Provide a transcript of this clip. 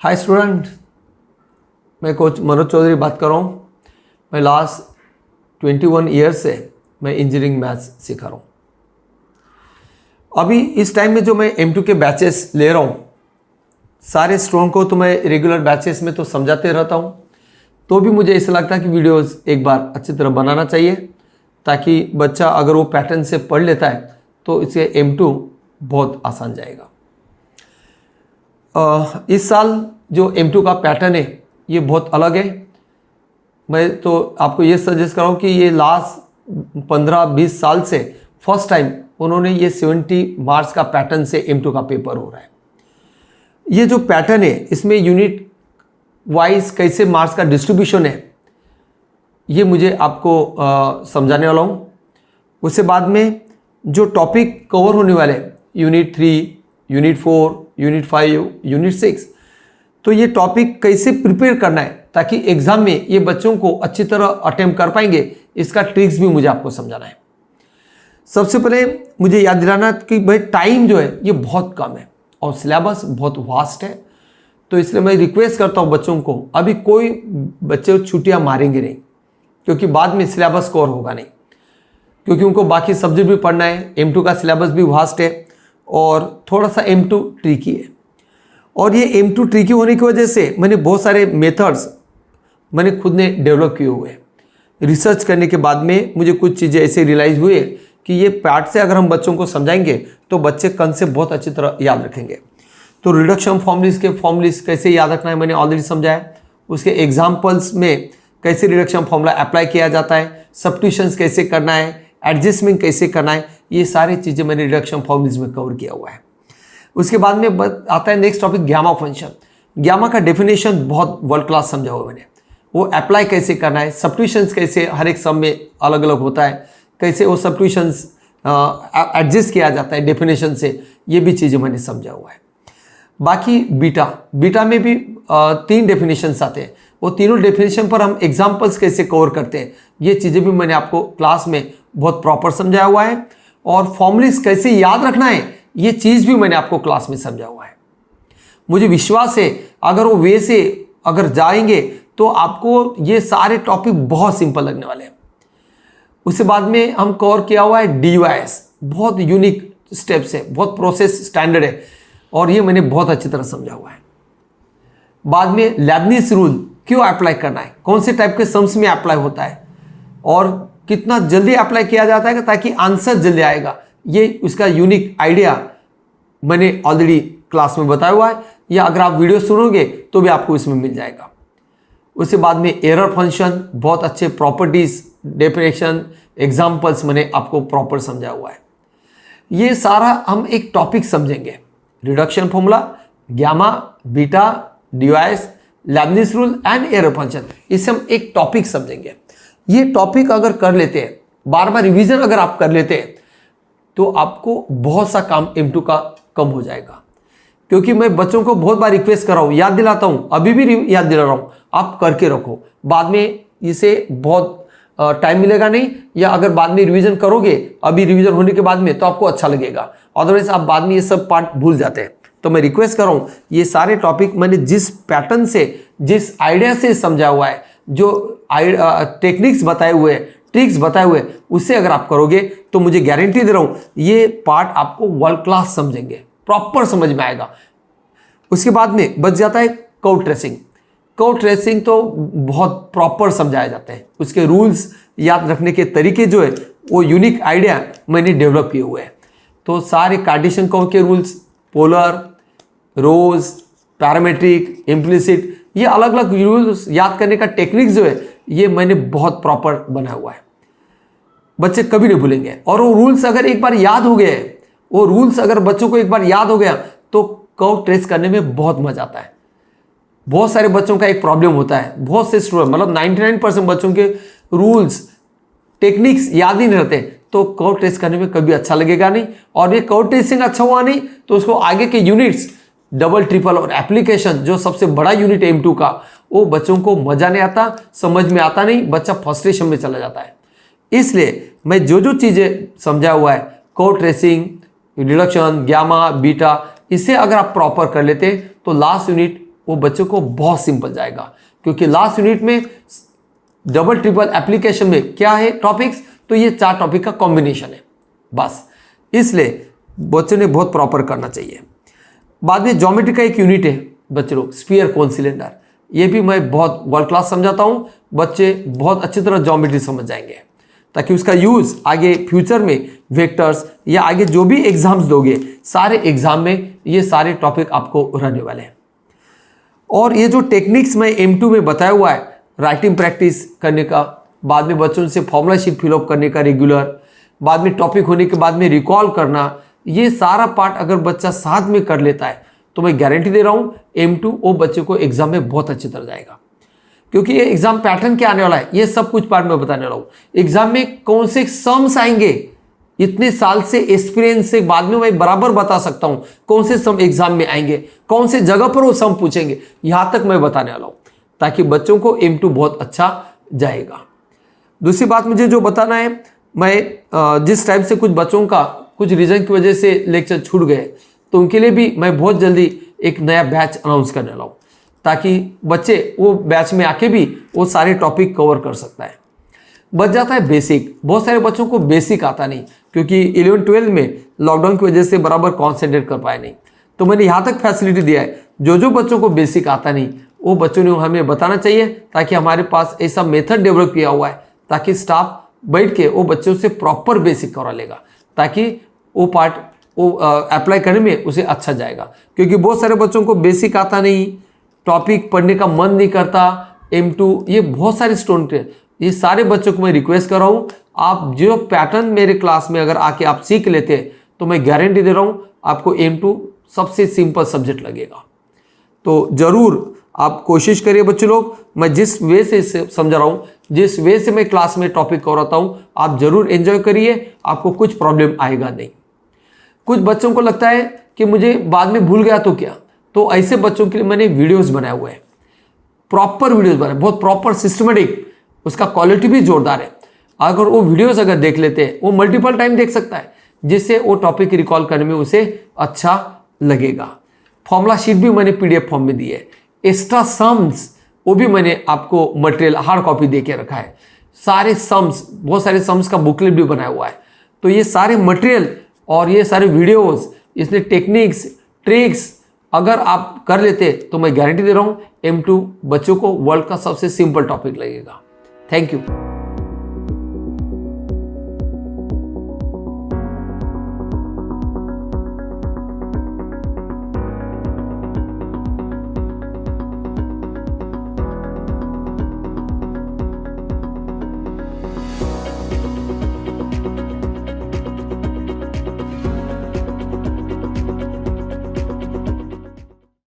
Hi student, मैं coach Manoj Chaudhary बात कर रहा हूँ। मैं लास्ट 21 ईयर्स से मैं इंजीनियरिंग मैथ्स सिखा रहा हूँ। अभी इस टाइम में जो मैं M2 के बैचेस ले रहा हूँ, सारे स्टूडेंट को तो मैं रेगुलर बैचेस में तो समझाते रहता हूँ, तो भी मुझे ऐसा लगता है कि वीडियोस एक बार अच्छी तरह बनाना चाहिए, ताकि बच्चा अगर वो पैटर्न से पढ़ लेता है तो इसे M2 बहुत आसान जाएगा। इस साल जो M2 का पैटर्न है ये बहुत अलग है। मैं तो आपको ये सजेस्ट कर रहा हूँ कि ये लास्ट 15-20 साल से फर्स्ट टाइम उन्होंने ये 70 मार्क्स का पैटर्न से M2 का पेपर हो रहा है। ये जो पैटर्न है इसमें यूनिट वाइज कैसे मार्क्स का डिस्ट्रीब्यूशन है ये मुझे आपको समझाने वाला हूँ। उसके बाद में जो टॉपिक कवर होने वाले यूनिट 3, यूनिट 4, यूनिट 5, यूनिट 6, तो ये टॉपिक कैसे प्रिपेयर करना है ताकि एग्जाम में ये बच्चों को अच्छी तरह अटेम्प्ट कर पाएंगे, इसका ट्रिक्स भी मुझे आपको समझाना है। सबसे पहले मुझे याद दिलाना कि भाई टाइम जो है ये बहुत कम है और सिलेबस बहुत वास्ट है, तो इसलिए मैं रिक्वेस्ट करता हूँ बच्चों को, अभी कोई बच्चे छुट्टियाँ मारेंगे नहीं, क्योंकि बाद में सिलेबस कवर होगा नहीं, क्योंकि उनको बाकी सब्जेक्ट भी पढ़ना है। M2 का सिलेबस भी वास्ट है और थोड़ा सा M2 ट्रिकी है। और ये M2 ट्रिकी होने की वजह से मैंने बहुत सारे मेथड्स मैंने खुद ने डेवलप किए हुए हैं। रिसर्च करने के बाद में मुझे कुछ चीज़ें ऐसे रियलाइज़ हुए कि ये पार्ट से अगर हम बच्चों को समझाएंगे तो बच्चे कंसेप्ट बहुत अच्छी तरह याद रखेंगे। तो रिडक्शन फॉर्मूलिस के फॉर्मूलिस कैसे याद रखना है मैंने ऑलरेडी समझाया। उसके एग्जाम्पल्स में कैसे रिडक्शन फॉर्मूला अप्लाई किया जाता है, सब्स्टिट्यूशंस कैसे करना है, एडजस्टमेंट कैसे करना है, ये सारी चीज़ें मैंने रिडक्शन फॉर्मूलिस में कवर किया हुआ है। उसके बाद में आता है next topic gamma function. Gamma का डेफिनेशन बहुत वर्ल्ड क्लास समझा हुआ मैंने, वो अप्लाई कैसे करना है, सब्स्टिट्यूशंस कैसे हर एक सम में अलग अलग होता है, कैसे वो सब्स्टिट्यूशंस एडजस्ट किया जाता है डेफिनेशन से, ये भी चीज़ें मैंने समझा हुआ है। बाकी बीटा में भी 3 डेफिनेशंस आते हैं, वो तीनों डेफिनेशन पर हम एग्जाम्पल्स कैसे कवर करते हैं, ये चीज़ें भी मैंने आपको क्लास में बहुत प्रॉपर समझाया हुआ है। और फॉर्मूलिस कैसे याद रखना है ये चीज़ भी मैंने आपको क्लास में समझा हुआ है। मुझे विश्वास है अगर वो वे से अगर जाएंगे तो आपको ये सारे टॉपिक बहुत सिंपल लगने वाले हैं। उसके बाद में हम कवर किया हुआ है DUIS, बहुत यूनिक स्टेप्स है, बहुत प्रोसेस स्टैंडर्ड है और ये मैंने बहुत अच्छी तरह समझा हुआ है। बाद में लेबनिज रूल क्यों अप्लाई करना है, कौन से टाइप के सम्स में अप्लाई होता है और कितना जल्दी अप्लाई किया जाता है ताकि आंसर जल्दी आएगा, ये उसका यूनिक आइडिया मैंने ऑलरेडी क्लास में बताया हुआ है, या अगर आप वीडियो सुनोगे तो भी आपको इसमें मिल जाएगा। उसके बाद में एरर फंक्शन, बहुत अच्छे प्रॉपर्टीज, डेफिनेशन, एग्जाम्पल्स मैंने आपको प्रॉपर समझा हुआ है। ये सारा हम एक टॉपिक समझेंगे, reduction formula, gamma, beta, DUIS, Lebanese rule and error function, इसे हम एक टॉपिक समझेंगे। ये टॉपिक अगर कर लेते हैं, बार बार रिवीजन अगर आप कर लेते हैं तो आपको बहुत सा काम M2 का कम हो जाएगा। क्योंकि मैं बच्चों को बहुत बार रिक्वेस्ट कर रहा हूँ, याद दिलाता हूँ, अभी भी याद दिला रहा हूँ, आप करके रखो, बाद में इसे बहुत टाइम मिलेगा नहीं, या अगर बाद में रिवीजन करोगे अभी रिवीजन होने के बाद में तो आपको अच्छा लगेगा, अदरवाइज आप बाद में ये सब पार्ट भूल जाते हैं। तो मैं रिक्वेस्ट कर रहा हूँ ये सारे टॉपिक मैंने जिस पैटर्न से, जिस आइडिया से समझा हुआ है, जो टेक्निक्स बताए हुए हैं, ट्रिक्स बताए हुए, उससे अगर आप करोगे तो मुझे गारंटी दे रहा हूँ ये पार्ट आपको वर्ल्ड क्लास समझेंगे, प्रॉपर समझ में आएगा। उसके बाद में बच जाता है कर्व ट्रेसिंग। कर्व ट्रेसिंग तो बहुत प्रॉपर समझाया जाता है, उसके रूल्स याद रखने के तरीके जो है वो यूनिक आइडिया मैंने डेवलप किए हुए हैं। तो सारे कार्टेशियन कर्व के रूल्स, पोलर, रोज, पैरामेट्रिक, इम्प्लिसिट, ये अलग अलग रूल्स याद करने का टेक्निक जो है ये मैंने बहुत प्रॉपर बनाया हुआ है, बच्चे कभी नहीं भूलेंगे। और वो रूल्स अगर एक बार याद हो गए, वो रूल्स अगर बच्चों को एक बार याद हो गया तो कर्व ट्रेस करने में बहुत मजा आता है। बहुत सारे बच्चों का एक प्रॉब्लम होता है, बहुत से स्टूडेंट, मतलब 99% बच्चों के रूल्स, टेक्निक्स याद ही नहीं रहते, तो कर्व ट्रेस करने में कभी अच्छा लगेगा नहीं। और ये कर्व ट्रेसिंग अच्छा हुआ नहीं तो उसको आगे के यूनिट्स, डबल, ट्रिपल और एप्लीकेशन, जो सबसे बड़ा यूनिट है M2 का, वो बच्चों को मजा नहीं आता, समझ में आता नहीं, बच्चा फ्रस्ट्रेशन में चला जाता है। इसलिए मैं जो चीजें समझा हुआ है, curve tracing, reduction, gamma, beta, इसे अगर आप प्रॉपर कर लेते तो लास्ट यूनिट वो बच्चों को बहुत सिंपल जाएगा, क्योंकि लास्ट यूनिट में डबल ट्रिपल एप्लीकेशन में क्या है टॉपिक्स, तो ये 4 टॉपिक का कॉम्बिनेशन है बस, इसलिए बच्चों ने बहुत प्रॉपर करना चाहिए। बाद में ज्योमेट्री का एक यूनिट है बच्चे लोग, स्फीयर कोन सिलेंडर, ये भी मैं बहुत वर्ल्ड क्लास समझाता हूँ, बच्चे बहुत अच्छी तरह ज्योमेट्री समझ जाएंगे, ताकि उसका यूज़ आगे फ्यूचर में वेक्टर्स या आगे जो भी एग्जाम्स दोगे सारे एग्जाम में ये सारे टॉपिक आपको रहने वाले हैं। और ये जो टेक्निक्स मैं M2 में बताया हुआ है, राइटिंग प्रैक्टिस करने का, बाद में बच्चों से फॉर्मूला शीट फिलअप करने का रेगुलर, बाद में टॉपिक होने के बाद में रिकॉल करना, ये सारा पार्ट अगर बच्चा साथ में कर लेता है तो मैं गारंटी दे रहा हूँ M2 वो बच्चे को एग्जाम में बहुत अच्छी तरह जाएगा। क्योंकि ये एग्जाम पैटर्न क्या आने वाला है ये सब कुछ पार्ट में बताने वाला हूँ। एग्जाम में कौन से सम्स आएंगे, इतने साल से एक्सपीरियंस से बाद में मैं बराबर बता सकता हूँ कौन से सम एग्जाम में आएंगे, कौन से जगह पर वो सम पूछेंगे, यहाँ तक मैं बताने वाला हूँ, ताकि बच्चों को M2 बहुत अच्छा जाएगा। दूसरी बात मुझे जो बताना है, मैं जिस टाइप से कुछ बच्चों का कुछ रीजन की वजह से लेक्चर छूट गए, तो उनके लिए भी मैं बहुत जल्दी एक नया बैच अनाउंस करने वाला हूँ, ताकि बच्चे वो बैच में आके भी वो सारे टॉपिक कवर कर सकता है। बच जाता है बेसिक, बहुत सारे बच्चों को बेसिक आता नहीं, क्योंकि 11-12 में लॉकडाउन की वजह से बराबर कॉन्सेंट्रेट कर पाए नहीं, तो मैंने यहाँ तक फैसिलिटी दिया है, जो बच्चों को बेसिक आता नहीं वो बच्चों ने हमें बताना चाहिए, ताकि हमारे पास ऐसा मेथड डेवलप किया हुआ है ताकि स्टाफ बैठ के वो बच्चों से प्रॉपर बेसिक करा लेगा, ताकि वो पार्ट वो अप्लाई करने में उसे अच्छा जाएगा। क्योंकि बहुत सारे बच्चों को बेसिक आता नहीं, टॉपिक पढ़ने का मन नहीं करता, M2 ये बहुत सारे स्टूडेंट हैं, ये सारे बच्चों को मैं रिक्वेस्ट कर रहा हूँ, आप जो पैटर्न मेरे क्लास में अगर आके आप सीख लेते हैं तो मैं गारंटी दे रहा हूँ आपको M2 सबसे सिंपल सब्जेक्ट लगेगा। तो ज़रूर आप कोशिश करिए बच्चे लोग, मैं जिस वे से समझा रहा हूँ, जिस वे से मैं क्लास में टॉपिक कराता हूँ, आप जरूर एंजॉय करिए, आपको कुछ प्रॉब्लम आएगा नहीं। कुछ बच्चों को लगता है कि मुझे बाद में भूल गया तो क्या, तो ऐसे बच्चों के लिए मैंने वीडियोस बनाए हुए हैं, प्रॉपर वीडियोस बनाए, बहुत प्रॉपर सिस्टमेटिक, उसका क्वालिटी भी जोरदार है। अगर वो वीडियोस अगर देख लेते हैं, वो मल्टीपल टाइम देख सकता है, जिससे वो टॉपिक रिकॉल करने में उसे अच्छा लगेगा। फॉर्मूला शीट भी मैंने PDF फॉर्म में दी है, एक्स्ट्रा सम्स वो भी मैंने आपको मटेरियल हार्ड कॉपी दे के रखा है, सारे सम्स, बहुत सारे सम्स का बुकलेट भी बनाया हुआ है। तो ये सारे मटेरियल और ये सारे वीडियोस, इसमें टेक्निक्स ट्रिक्स अगर आप कर लेते तो मैं गारंटी दे रहा हूँ M2 बच्चों को वर्ल्ड का सबसे सिंपल टॉपिक लगेगा। Thank you.